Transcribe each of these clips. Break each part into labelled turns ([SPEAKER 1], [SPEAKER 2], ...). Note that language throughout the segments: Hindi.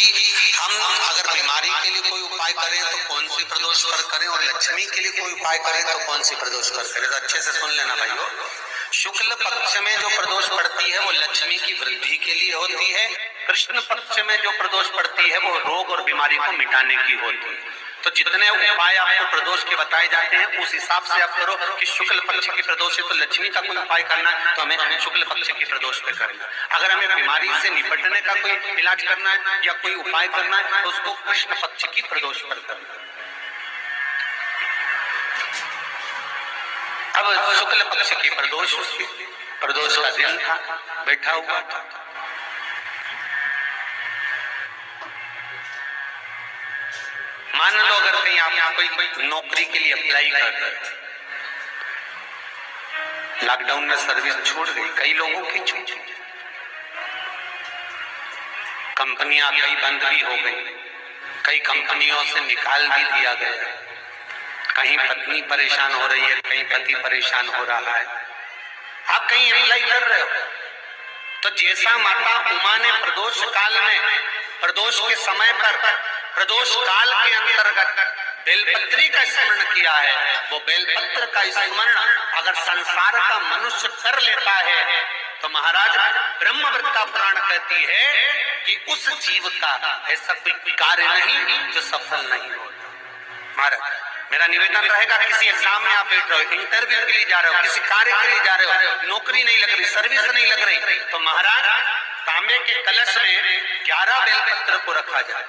[SPEAKER 1] कि हम अगर बीमारी के लिए कोई उपाय करें तो कौन सी प्रदोष पर करें, और लक्ष्मी के लिए कोई उपाय करें तो कौन सी प्रदोष पर करें। तो अच्छे से सुन लेना भाइयों। शुक्ल पक्ष में जो प्रदोष पड़ती है वो लक्ष्मी की वृद्धि के लिए होती है। कृष्ण पक्ष में जो प्रदोष पड़ती है वो रोग और बीमारी को मिटाने की होती है। तो जितने उपाय आपको प्रदोष के बताए जाते हैं उस हिसाब से आप करो कि शुक्ल पक्ष की प्रदोष है तो लक्ष्मी का कोई उपाय करना है तो हमें शुक्ल पक्ष की प्रदोष पे करना है। अगर हमें बीमारी से निपटने का कोई इलाज करना है या कोई उपाय करना है तो उसको कृष्ण पक्ष की प्रदोष पर करना है। अब शुक्ल पक्ष की प्रदोष, उसकी प्रदोष का दिन था, बैठा हुआ था। मान लो अगर कहीं आप कोई नौकरी के लिए अप्लाई कर रहे हैं, लॉकडाउन में सर्विस छूट गई, कई लोगों की छूट गई, कंपनियां कई बंद भी हो गई, कई कंपनियों से निकाल भी दिया गया, कहीं पत्नी परेशान हो रही है, कहीं पति परेशान हो रहा है, आप कहीं अप्लाई कर रहे हो तो जैसा माता उमा ने प्रदोष काल में, प्रदोष के समय पर, प्रदोष काल के अंतर्गत बेलपत्री का स्मरण किया है, वो बेलपत्र का स्मरण अगर संसार का मनुष्य कर लेता है तो महाराज ब्रह्मवृत्ता पुराण कहती है कि उस जीव का ऐसा कोई कार्य नहीं जो सफल नहीं हो। महाराज मेरा निवेदन रहेगा, किसी एग्जाम में आप बैठ रहे हो, इंटरव्यू के लिए जा रहे हो, किसी कार्य के लिए जा रहे हो, नौकरी नहीं लग रही, सर्विस नहीं लग रही, तो महाराज तांबे के कलश में 11 बेलपत्र को रखा जाए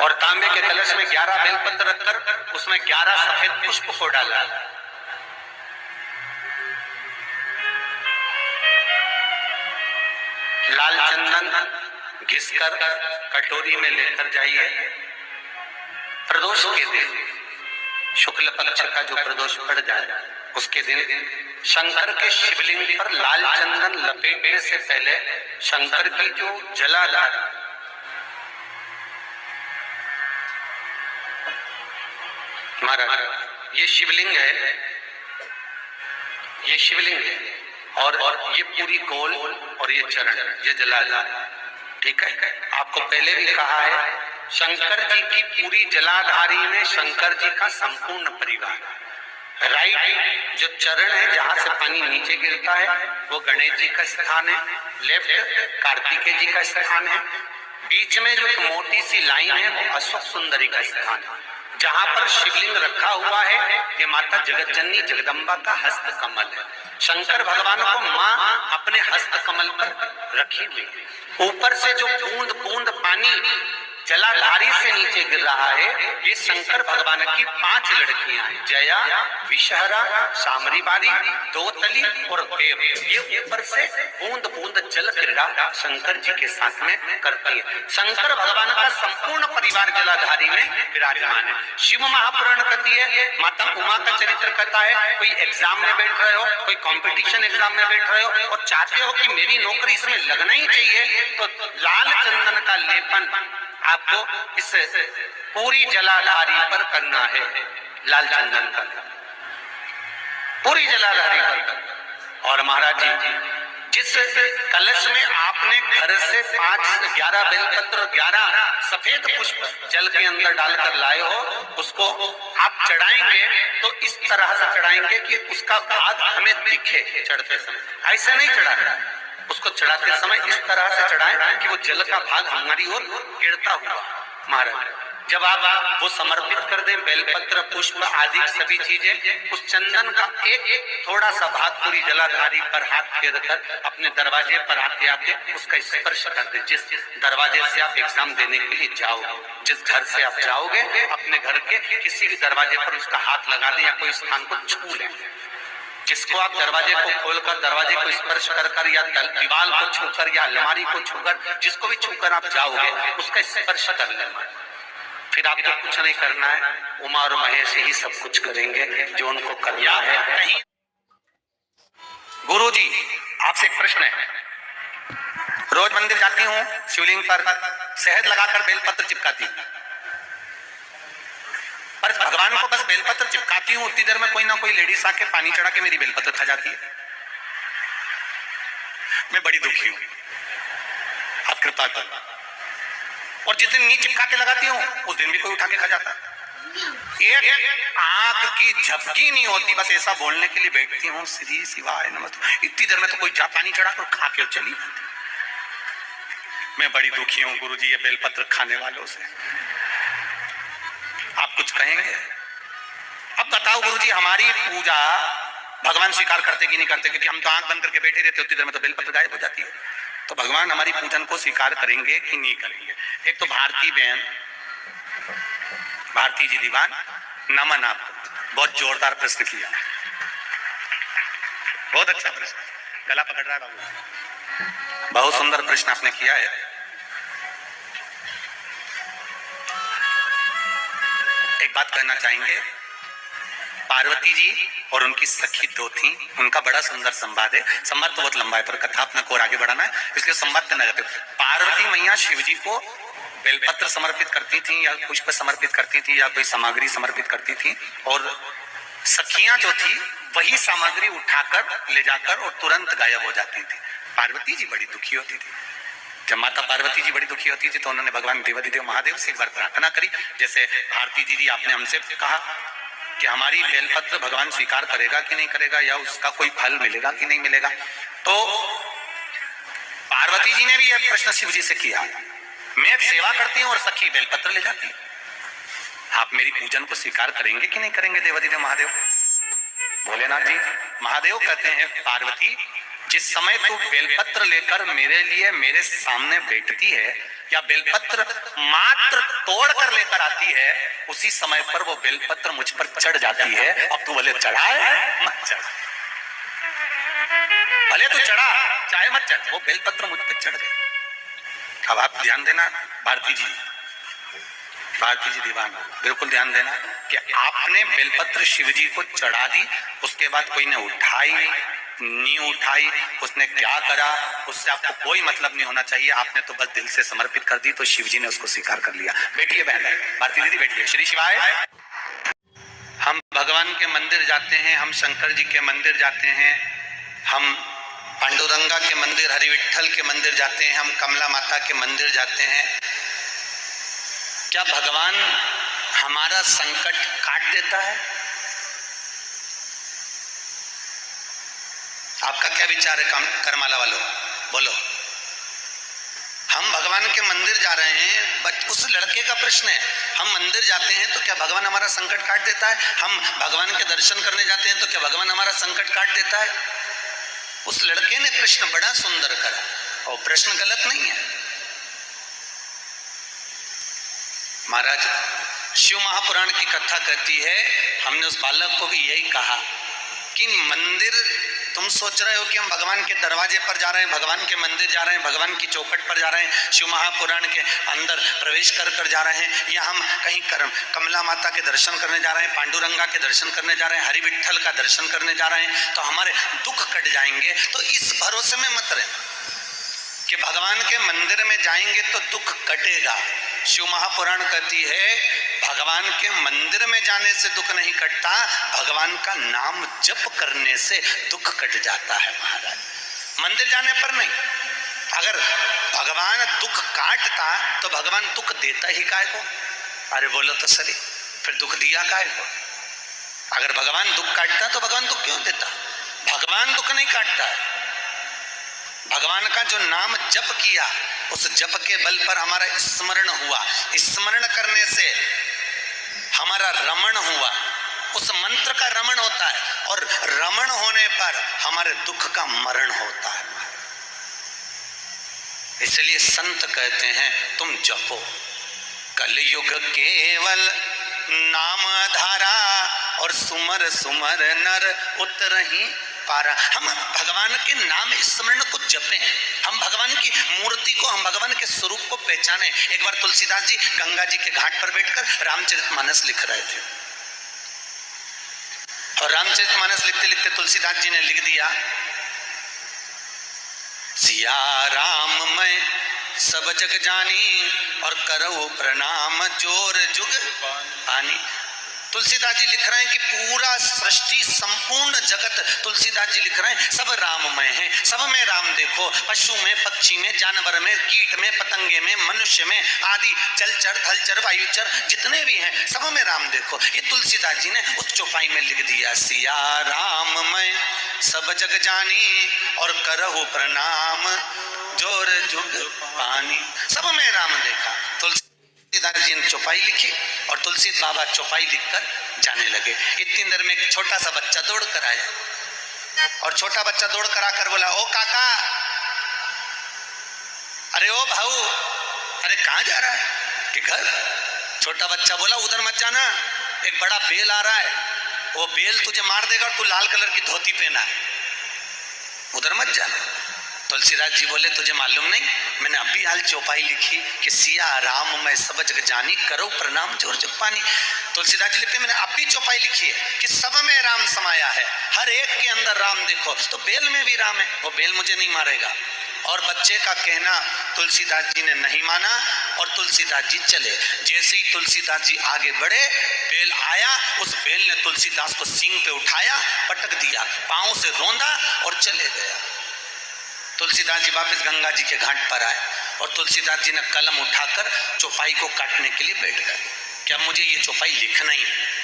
[SPEAKER 1] और तांबे के कलश में 11 बेलपत्र रखकर उसमें 11 सफेद पुष्प को डाला, लाल चंदन घिसकर कटोरी में लेकर जाइए। प्रदोष के दिन, शुक्ल पक्ष का जो प्रदोष पड़ जाए उसके दिन शंकर के शिवलिंग पर लाल चंदन लपेटने से पहले शंकर की जो जलाधार, महाराज ये शिवलिंग है, ये शिवलिंग है और ये पूरी गोल और ये चरण, ये जलाधार, ठीक है। आपको पहले भी कहा है शंकर जी की पूरी जलाधारी में शंकर जी का संपूर्ण परिवार, राइट जो चरण है जहां से पानी नीचे गिरता है वो गणेश जी का स्थान है, लेफ्ट कार्तिकेय जी का स्थान है, बीच में जो एक मोटी सी लाइन है वो अशोक सुंदरी का स्थान है। जहां पर शिवलिंग रखा हुआ है ये माता जगतजननी जगदम्बा का हस्त कमल है। शंकर भगवान को माँ अपने हस्त कमल पर रखी हुई है। ऊपर से जो बूंद बूंद पानी जलाधारी से नीचे गिर रहा है ये शंकर भगवान की 5 लड़कियां हैं, जया, विषहरा, सामरीबारी, दोतली और देव। ये ऊपर से बूंद बूंद जल क्रीड़ा शंकर जी के साथ में करती है। शंकर भगवान का संपूर्ण परिवार जलाधारी में विराजमान है। शिव महापुराण कहती है, माता उमा का चरित्र कहता है, कोई एग्जाम में बैठ रहे हो, कोई कंपटीशन एग्जाम में बैठ रहे हो और चाहते हो कि मेरी नौकरी इसमें लगना ही चाहिए तो लाल चंदन का लेपन आपको इस पूरी जलाधारी पर करना है। लाल चंदन का पूरी जलाधारी पर। और महाराज जी जिस कलश में आपने घर से 11 बेलपत्र 11 सफेद पुष्प जल के अंदर डालकर लाए हो उसको आप चढ़ाएंगे तो इस तरह से चढ़ाएंगे कि उसका भाग हमें दिखे चढ़ते समय, ऐसे नहीं चढ़ाना, उसको चढ़ाते समय इस तरह से चढ़ाएं कि वो जल का भाग हमारी ओर गिरता हुआ। महाराज जब आप वो समर्पित कर दें बेलपत्र पुष्प आदि सभी चीजें, उस चंदन का एक थोड़ा सा भाग पूरी जलाधारी पर हाथ फेर कर अपने दरवाजे पर आते आते उसका स्पर्श कर दें। जिस दरवाजे से आप एग्जाम देने के लिए जाओगे, जिस घर से आप जाओगे अपने घर के किसी भी दरवाजे पर उसका हाथ लगा दें या कोई स्थान को छू लें। जिसको आप दरवाजे को खोलकर दरवाजे को स्पर्श कर या दीवार को छूकर या अलमारी को छूकर जिसको भी छूकर आप जाओगे उसका स्पर्श कर लेना। फिर आपको कुछ नहीं करना है, उमा और महेश ही सब कुछ करेंगे जो उनको करना है। नहीं गुरुजी आपसे एक प्रश्न है, रोज मंदिर जाती हूँ, शिवलिंग पर शहद लगाकर बेलपत्र चिपकाती हूँ, पर भगवान को बस बेलपत्र चिपकाती हूँ, उतनी देर में कोई ना कोई लेडीज आके पानी चढ़ा के मेरी बेलपत्र खा जाती है। मैं बड़ी दुखी हूं, आप कृपा करो। और जिस दिन नींद चिपका के लगाती हूँ उस दिन भी कोई उठा के खा जाता। एक आंख की झपकी नहीं होती, बस ऐसा बोलने के लिए बैठती हूँ श्री शिवाय नमः, इतनी देर में तो कोई पानी चढ़ा कर खा के चली जाती। मैं बड़ी दुखी हूँ गुरुजी ये बेलपत्र खाने वालों से। आप कुछ कहेंगे? अब बताओ गुरुजी हमारी पूजा भगवान स्वीकार करते कि नहीं करते? क्योंकि हम तो आंख बंद करके बैठे रहते, उतनी देर में तो बेलपत्र गायब हो जाती है। तो भगवान हमारी पूजन को स्वीकार करेंगे कि नहीं करेंगे? एक तो भारती बहन, भारती जी दीवान, नमन आपको, बहुत जोरदार प्रश्न किया, बहुत अच्छा प्रश्न, गला पकड़ रहा है बाबू, बहुत सुंदर प्रश्न आपने किया है। एक बात कहना चाहेंगे, पार्वती जी और उनकी सखी दो थी, उनका बड़ा सुंदर संवाद है। संवाद तो बहुत लंबा है पर कथा अपने को और आगे बढ़ाना है, इसलिए संवाद पे न जाते। पार्वती मैया शिव जी को बेलपत्र समर्पित करती थी या पुष्प समर्पित करती थी या कोई सामग्री समर्पित करती थी, और सखियां जो थी वही सामग्री उठाकर ले जाकर और तुरंत गायब हो जाती थी। पार्वती जी बड़ी दुखी होती थी। जब माता पार्वती जी बड़ी दुखी होती थी तो उन्होंने भगवान देवाधिदेव महादेव से एक बार प्रार्थना करी, जैसे भारती जी आपने हमसे कहा कि हमारी बेलपत्र भगवान स्वीकार करेगा कि नहीं करेगा, या उसका कोई फल मिलेगा कि नहीं मिलेगा। तो पार्वती जी ने भी यह प्रश्न शिव जी से किया, मैं सेवा करती हूँ और सखी बेलपत्र ले जाती है, आप मेरी पूजन को स्वीकार करेंगे कि नहीं करेंगे देवाधिदेव महादेव? भोलेनाथ जी महादेव कहते हैं, पार्वती जिस समय तू बेलपत्र लेकर मेरे लिए मेरे सामने बैठती है या बेलपत्र मात्र तोड़ कर लेकर आती है, उसी समय पर वो बेलपत्र मुझ पर चढ़ जाती है। अब तू भले चढ़ाए मत चढ़, भले तू चढ़ा चाहे मत चढ़, वो बेलपत्र मुझ पर चढ़ गए। अब आप ध्यान देना भारती जी दीवान, बिल्कुल ध्यान देना कि आपने बेलपत्र शिव जी को चढ़ा दी, उसके बाद कोई ने उठाई नहीं उठाई, उसने क्या करा उससे आपको कोई मतलब नहीं होना चाहिए, आपने तो बस दिल से समर्पित कर दी, तो शिव जी ने उसको स्वीकार कर लिया। बैठिए बहन, भारती दीदी बैठिए। श्री शिवाय। हम भगवान के मंदिर जाते हैं, हम शंकर जी के मंदिर जाते हैं, हम पांडुरंगा के मंदिर, हरि विठल के मंदिर जाते हैं, हम कमला माता के मंदिर जाते हैं। क्या भगवान हमारा संकट काट देता है? आपका क्या विचार है करमाला वालों, बोलो। हम भगवान के मंदिर जा रहे हैं, बट उस लड़के का प्रश्न है, हम मंदिर जाते हैं तो क्या भगवान हमारा संकट काट देता है? हम भगवान के दर्शन करने जाते हैं तो क्या भगवान हमारा संकट काट देता है? उस लड़के ने प्रश्न बड़ा सुंदर करा और प्रश्न गलत नहीं है। महाराज शिव महापुराण की कथा कहती है, हमने उस बालक को भी यही कहा कि मंदिर, तुम सोच रहे हो कि हम भगवान के दरवाजे पर जा रहे हैं, भगवान के मंदिर जा रहे हैं, भगवान की चौखट पर जा रहे हैं, शिव महापुराण के अंदर प्रवेश कर कर जा रहे हैं, या हम कहीं कमला माता के दर्शन करने जा रहे हैं, पांडुरंगा के दर्शन करने जा रहे हैं, हरि विठल का दर्शन करने जा रहे हैं, तो हमारे दुख कट जाएंगे। तो इस भरोसे में मत रहना कि भगवान के मंदिर में जाएंगे तो दुख कटेगा। शिव महापुराण कहती है भगवान के मंदिर में जाने से दुख नहीं कटता, भगवान का नाम जप करने से दुख कट जाता है। महाराज मंदिर जाने पर नहीं, अगर भगवान दुख काटता तो भगवान दुख देता ही काय को? अरे बोलो तो सही, फिर दुख दिया काय को? अगर भगवान दुख काटता तो भगवान दुख क्यों देता? भगवान दुख नहीं काटता है, भगवान का जो नाम जप किया उस जप के बल पर हमारा स्मरण हुआ, स्मरण करने से हमारा रमण हुआ, उस मंत्र का रमण होता है, और रमण होने पर हमारे दुख का मरण होता है। इसलिए संत कहते हैं तुम जपो, कलयुग केवल नाम धारा, और सुमर सुमर नर उतरहि पारा। हम भगवान के नाम स्मरण को जपें, हम भगवान की मूर्ति को, हम भगवान के स्वरूप को पहचाने। एक बार तुलसीदास जी गंगा जी के घाट पर बैठकर रामचरितमानस लिख रहे थे, और रामचरितमानस लिखते लिखते तुलसीदास जी ने लिख दिया, सिया राम मैं सब जग जानी, और करऊ प्रणाम जोर जुग पानी। तुलसीदास जी लिख रहे हैं कि पूरा सृष्टि संपूर्ण जगत, तुलसीदास जी लिख रहे हैं सब राममय है, सब में राम देखो, पशु में, पक्षी में, जानवर में, कीट में, पतंगे में, मनुष्य में, आदि जलचर थलचर वायुचर जितने भी हैं सब में राम देखो। ये तुलसीदास जी ने उस चौपाई में लिख दिया, सिया राममय सब जग जानी और करहु प्रणाम जोर जुग पानी। सब में राम देखा। तुलसीदास जी ने चौपाई लिखी और तुलसी बाबा चौपाई लिखकर जाने लगे। इतनी देर में एक छोटा सा बच्चा दौड़ कर आया और छोटा बच्चा दौड़ कर आकर बोला, ओ काका, अरे ओ भाऊ, अरे कहाँ जा रहा है? कि घर। छोटा बच्चा बोला, उधर मत जाना, एक बड़ा बेल आ रहा है, वो बेल तुझे मार देगा और तू लाल कलर की धोती पहना है, उधर मत जाना। तुलसीदास जी बोले, तुझे मालूम नहीं, मैंने अभी हाल चौपाई लिखी कि सिया राम मैं सब जग जानी करो प्रणाम जोर जग पानी। तुलसीदास जी लिखते, मैंने अभी चौपाई लिखी है कि सब में राम समाया है, हर एक के अंदर राम देखो, तो बेल में भी राम है, वो बेल मुझे नहीं मारेगा। और बच्चे का कहना तुलसीदास जी ने नहीं माना और तुलसीदास जी चले। जैसे ही तुलसीदास जी आगे बढ़े, बेल आया, उस बेल ने तुलसीदास को सींग पे उठाया, पटक दिया, पांव से रौंदा और चले गया। तुलसीदास जी वापस गंगा जी के घाट पर आए और तुलसीदास जी ने कलम उठाकर चौपाई को काटने के लिए बैठ गए। क्या मुझे ये चौपाई लिखना ही है?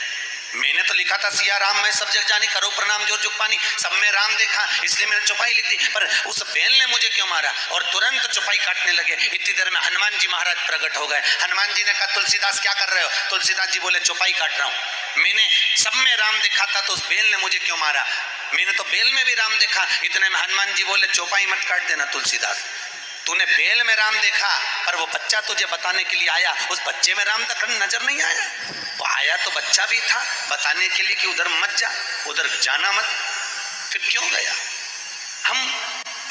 [SPEAKER 1] मैंने तो लिखा था सिया राम मैं सब जग जानी करो प्रणाम जोर जुग पानी, सब में राम देखा इसलिए मैंने चौपाई लिख दी, पर उस बेल ने मुझे क्यों मारा? और तुरंत चौपाई काटने लगे। इतनी देर में हनुमान जी महाराज प्रकट हो गए। हनुमान जी ने कहा, तुलसीदास क्या कर रहे हो? तुलसीदास जी बोले, चौपाई काट रहा हूं, मैंने सब में राम देखा था तो उस बेल ने मुझे क्यों मारा? मैंने तो बेल में भी राम देखा। इतने में हनुमान जी बोले, चौपाई मत काट देना तुलसीदास, तूने बेल में राम देखा, पर वो बच्चा तुझे बताने के लिए आया, उस बच्चे में राम तक नजर नहीं आया। वो आया तो बच्चा भी था बताने के लिए कि उधर मत जा, उधर जाना मत, फिर क्यों गया? हम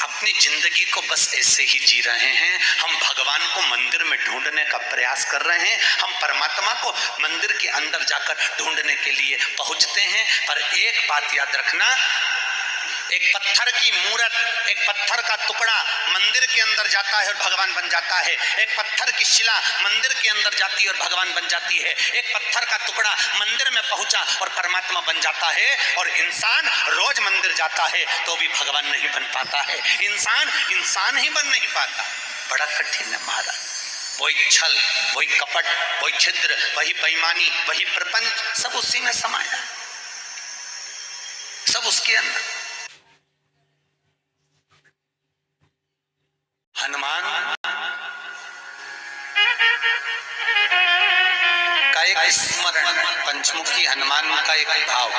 [SPEAKER 1] अपनी जिंदगी को बस ऐसे ही जी रहे हैं। हम भगवान को मंदिर में ढूंढने का प्रयास कर रहे हैं, हम परमात्मा को मंदिर के अंदर जाकर ढूंढने के लिए पहुंचते हैं। पर एक बात याद रखना, एक पत्थर की मूर्त, एक पत्थर का टुकड़ा मंदिर के अंदर जाता है और भगवान बन जाता है। एक पत्थर की शिला मंदिर के अंदर जाती है और भगवान बन जाती है। एक पत्थर का टुकड़ा मंदिर में पहुंचा और परमात्मा बन जाता है। और इंसान रोज मंदिर जाता है तो भी भगवान नहीं बन पाता है। इंसान ही बन नहीं पाता। बड़ा कठिन है महाराज। वही छल, वही कपट, वही छिद्र, वही बेईमानी, वही प्रपंच, सब उसी में समाया, सब उसके अंदर। हनुमान का एक स्मरण, पंचमुखी हनुमान का एक भाव।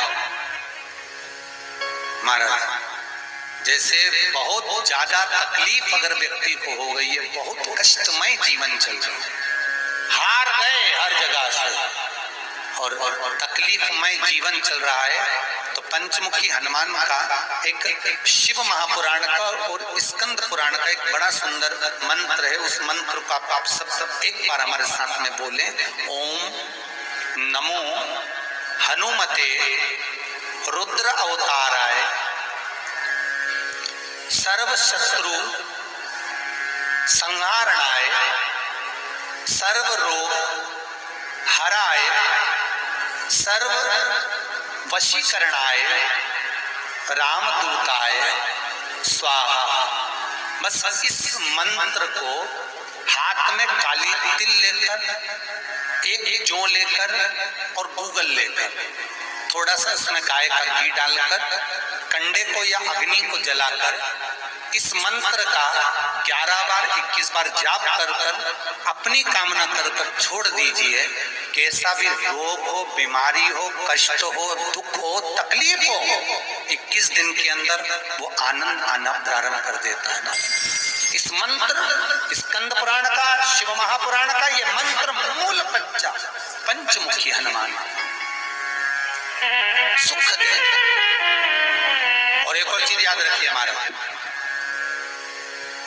[SPEAKER 1] महाराज, जैसे बहुत ज्यादा तकलीफ अगर व्यक्ति को हो गई है, बहुत कष्टमय जीवन चल रहा है, हार गए हर जगह से और तकलीफमय जीवन चल रहा है, तो पंचमुखी हनुमान का एक शिव महापुराण का और स्कंद पुराण का एक बड़ा सुंदर मंत्र है। उस मंत्र को आप सब एक बार हमारे साथ में बोलें। ओम नमो हनुमते रुद्र अवताराय सर्व शत्रु संहारणाय सर्व रोग हराय सर्व वशीकरणाय रामदूताय स्वाहा। बस इस मंत्र को हाथ में काली तिल लेकर, एक जौ लेकर और गूगल लेकर, थोड़ा सा उसमें गाय का घी डालकर, कंडे को या अग्नि को जलाकर इस मंत्र का 11 बार 21 बार जाप कर कर अपनी कामना कर कर छोड़ दीजिए। कैसा भी रोग हो, बीमारी हो, कष्ट हो, दुख हो, तकलीफ हो, 21 दिन के अंदर वो आनंद आना प्रारंभ कर देता है ना। इस मंत्र, स्कंद पुराण का, शिव महापुराण का ये मंत्र मूल बच्चा पंचमुखी हनुमान सुख दे। और एक और चीज याद रखिए हमारा,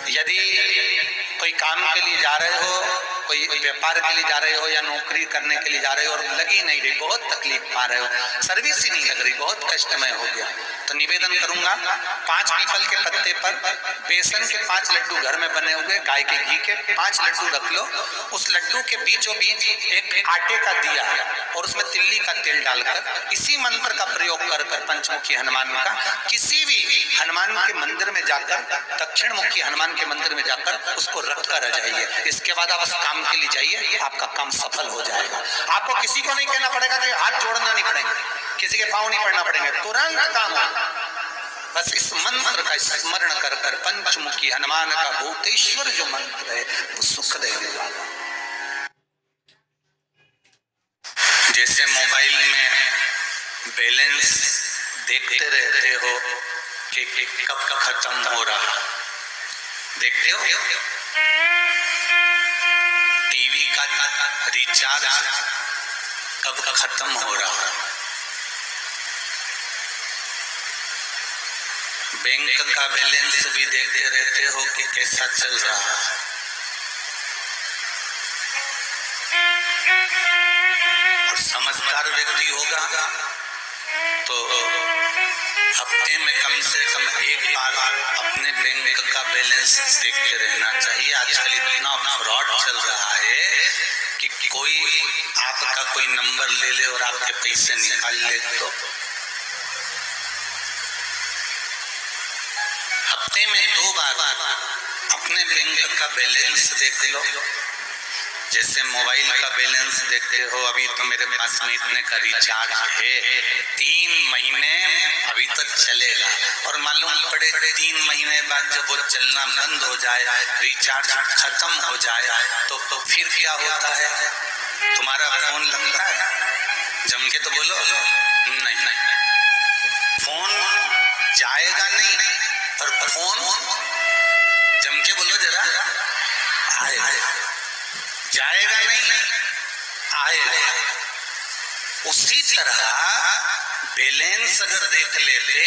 [SPEAKER 1] यदि कोई काम के लिए जा रहे हो कोई व्यापार के लिए जा रहे हो या नौकरी करने के लिए जा रहे हो और लगी नहीं रही, बहुत तकलीफ पा रहे हो, सर्विस ही नहीं लग रही, बहुत कष्टमय हो गया, तो निवेदन करूंगा 5 पीपल के पत्ते पर बेसन के 5 लड्डू घर में बने हुए, गाय के घी के 5 लड्डू रख लो, उस लड्डू के बीचों बीच एक आटे का दिया और उसमें तिल्ली का तेल डालकर इसी मंत्र का प्रयोग कर पंचमुखी हनुमान का किसी भी हनुमान के मंदिर में जाकर, दक्षिण मुखी हनुमान के मंदिर में जाकर उसको रख कर आ जाइए। इसके बाद आप उस काम के लिए जाइए, आपका काम सफल हो जाएगा। आपको किसी को नहीं कहना पड़ेगा कि हाथ जोड़ना नहीं पड़ेगा, किसी के पांव नहीं पड़ना पड़ेंगे, तुरंत काम होगा। बस इस मंत्र का स्मरण कर कर पंचमुखी हनुमान का भूतेश्वर जो मंत्र है वो सुख देने वाला। जैसे मोबाइल में बैलेंस देखते रहते हो कि कब खत्म हो रहा, देखते हो टीवी का रिचार्ज कब खत्म हो रहा, बैंक का बैलेंस भी देखते रहते हो कि कैसा चल रहा। और समझदार व्यक्ति होगा तो हफ्ते में कम से कम एक बार अपने बैंक का बैलेंस देखते रहना चाहिए। आजकल इतना फ्रॉड चल रहा है कि कोई आपका कोई नंबर ले ले और आपके पैसे निकाल ले, तो हफ्ते में 2 बार अपने बैंक का बैलेंस देख लो। जैसे मोबाइल का बैलेंस देखते हो, अभी तो मेरे पास में इतने का रिचार्ज है, 3 महीने अभी तक चलेगा, और मालूम पड़े 3 महीने बाद जब वो चलना बंद हो जाए, रिचार्ज खत्म हो जाए, तो फिर क्या होता है? तुम्हारा फोन लगता है? जम के तो बोलो नहीं, फोन जाएगा नहीं, पर फोन जम के बोलो जरा, आएगा, जाएगा नहीं, आएगा। उसी तरह बैलेंस अगर देख लेते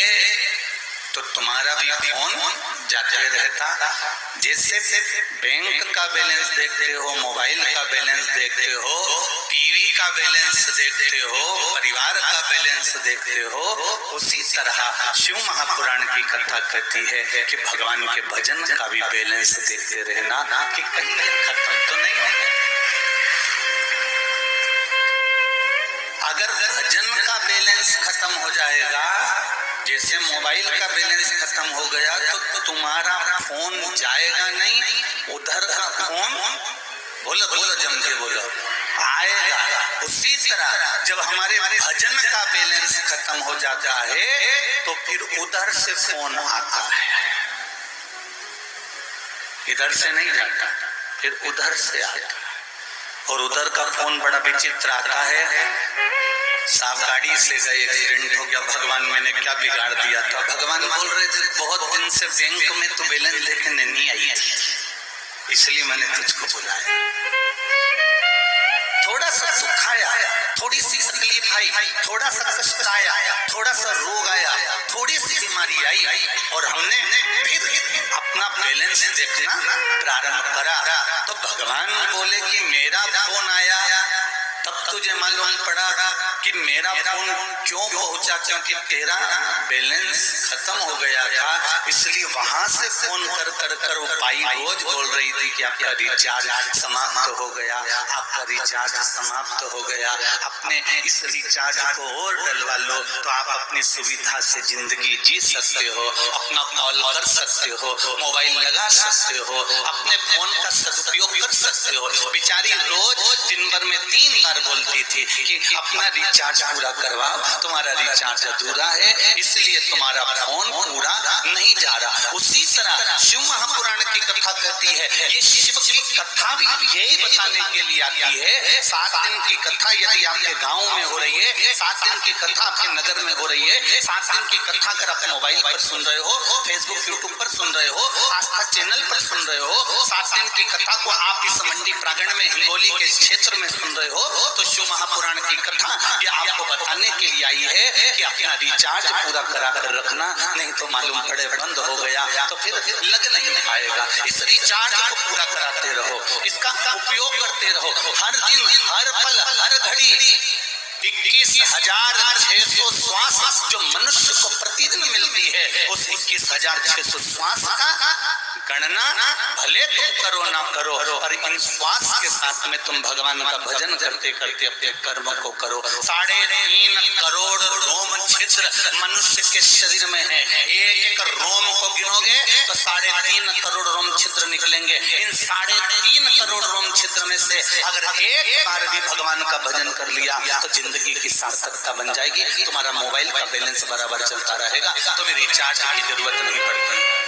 [SPEAKER 1] तो तुम्हारा भी फोन जाते रहता। जैसे बैंक का बैलेंस देखते हो, मोबाइल का बैलेंस देखते हो, टीवी का बैलेंस देखते हो, परिवार का बैलेंस देखते हो, उसी तरह शिव महापुराण की कथा कहती है कि भगवान के भजन का भी बैलेंस देखते रहना कि कहीं खत्म तो नहीं है। अगर भजन का बैलेंस खत्म हो जाएगा, जैसे मोबाइल का बैलेंस खत्म हो गया, तो तुम्हारा फोन जाएगा नहीं, उधर का फोन बोलो बोलो जम के बोलो आएगा। उसी तरह जब हमारे भजन का बैलेंस खत्म हो जाता है तो फिर उधर से फोन आता है, इधर से नहीं जाता, फिर उधर से आता है। और उधर का फोन बड़ा विचित्र आता है, साहब गाड़ी से गए, एक्सीडेंट हो गया, भगवान मैंने क्या बिगाड़ दिया था। भगवान बोल रहे थे बहुत दिन से बैंक में तो बैलेंस देखने नहीं आई थी, इसलिए मैंने तुझको बुलाया। थोड़ा सा सुख आया, थोड़ी सी तकलीफ आई, थोड़ा सा कष्ट आया, थोड़ा सा रोग आया, थोड़ी सी बीमारी आई, और हमने फिर अपना बैलेंस देखना प्रारंभ करा। तो भगवान बोले कि मेरा फोन आया, तब तुझे मालूम पड़ा कि मेरा फोन क्यों पहुंचा, क्योंकि तेरा बैलेंस खत्म हो गया था, इसलिए वहां से फोन कर कर कर वो पाई रोज बोल रही थी कि आपका रिचार्ज समाप्त हो गया, आपका रिचार्ज समाप्त हो गया, अपने इस रिचार्ज को और डलवा लो तो आप अपनी सुविधा से जिंदगी जी सकते हो, अपना कॉल कर सकते हो, मोबाइल लगा सकते हो, अपने फोन का सदुपयोग कर सकते हो। बेचारी रोज दिन भर में 3 बार बोलती थी कि अपना रिचार्ज पूरा करवाओ, तुम्हारा रिचार्ज अधूरा है, इसलिए तुम्हारा फोन पूरा नहीं जा रहा। उसी तरह शिव महापुराण की कथा कहती है, ये शिव की कथा भी यही बताने के लिए आती है। 7 दिन की कथा यदि आपके गांव में हो रही है, 7 दिन की कथा आपके नगर में हो रही है, 7 दिन की कथा अगर आप मोबाइल पर सुन रहे हो, फेसबुक यूट्यूब पर सुन रहे हो, आस्था चैनल पर सुन रहे हो, 7 दिन की कथा को आप इस मंडी प्रांगण में हिंगोली के क्षेत्र में सुन रहे हो तो शिव महापुराण की कथा ये आपको बताने के लिए आई है कि अपना रिचार्ज पूरा करा कर रखना, नहीं तो मालूम पड़े बंद हो गया तो फिर लग नहीं पाएगा। इस रिचार्ज को पूरा कराते रहो, इसका उपयोग करते रहो, हर दिन हर पल हर घड़ी 21,600 श्वास जो मनुष्य को प्रतिदिन मिलती है, उस 21,600 श्वास का गणना भले तुम करो ना करो, और इन श्वास के साथ में तुम भगवान का भजन करते करते अपने कर्म को करो। 3.5 करोड़ रोम छिद्र मनुष्य के शरीर में है, एक रोम को गिनोगे तो 3.5 करोड़ रोम छिद्र निकलेंगे। इन 3.5 करोड़ रोम छिद्र में से अगर एक बार भी भगवान का भजन कर लिया तो जिंदगी की सार्थकता बन जाएगी। तुम्हारा मोबाइल का बैलेंस बराबर चलता रहेगा, तुम्हें रिचार्ज की जरूरत नहीं पड़ती।